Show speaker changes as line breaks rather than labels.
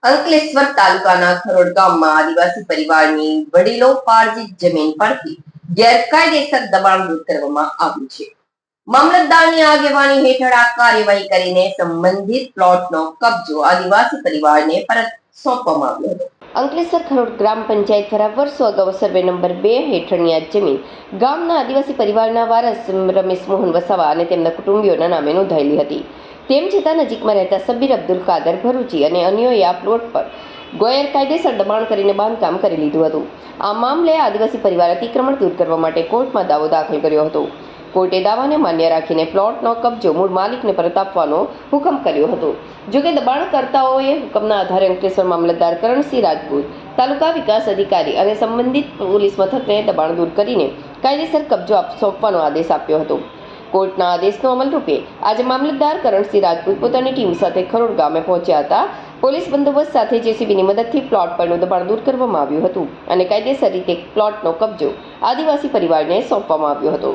અંકલેશ્વર તાલુકાના ખરોડ ગામમાં આદિવાસી પરિવારની વડીલોપાર્જિત જમીન પરથી ગેરકાયદેસર દબાણ દૂર કરવામાં આવ્યું છે. મામલતદારની આગેવાની હેઠળ આ કાર્યવાહી કરીને સંબંધિત પ્લોટનો કબજો આદિવાસી પરિવારને પરત સોંપવામાં આવ્યો હતો. અંકલેશ્વર ખરોડ ગ્રામ પંચાયત દ્વારા વર્ષો અગાઉ સર્વે નંબર 2 હેઠળની આ જમીન ગામના આદિવાસી પરિવારના વારસ રમેશ મોહન વસાવા અને તેમના કુટુંબીઓના નામે નોંધાયેલી હતી. તેમ છતાં નજીકમાં રહેતા સબીર અબ્દુલ કાદર ભરૂચી અને અન્યોએ આ પ્લોટ પર ગેરકાયદેસર દબાણ કરીને બાંધકામ કરી લીધું હતું. આ મામલે આદિવાસી પરિવાર અતિક્રમણ દૂર કરવા માટે કોર્ટમાં દાવો દાખલ કર્યો હતો. કોર્ટે દાવાને માન્ય રાખીને પ્લોટનો કબજો મૂળ માલિકને પરત આપવાનો હુકમ કર્યો હતો. જોકે દબાણકર્તાઓએ હુકમના આધારે અંકલેશ્વર મામલતદાર કરણસિંહ રાજપૂત, તાલુકા વિકાસ અધિકારી અને સંબંધિત પોલીસ મથકને દબાણ દૂર કરીને કાયદેસર કબજો સોંપવાનો આદેશ આપ્યો હતો. કોર્ટના આદેશનો અમલ રૂપે આજે મામલતદાર કરણસિંહ રાજપૂત પોતાની ટીમ સાથે ખરોડ ગામે પહોંચ્યા હતા. પોલીસ બંદોબસ્ત સાથે જેસીબીની મદદથી પ્લોટ પરનું દબાણ દૂર કરવામાં આવ્યું હતું અને કાયદેસર રીતે પ્લોટનો કબજો આદિવાસી પરિવારને સોંપવામાં આવ્યો હતો.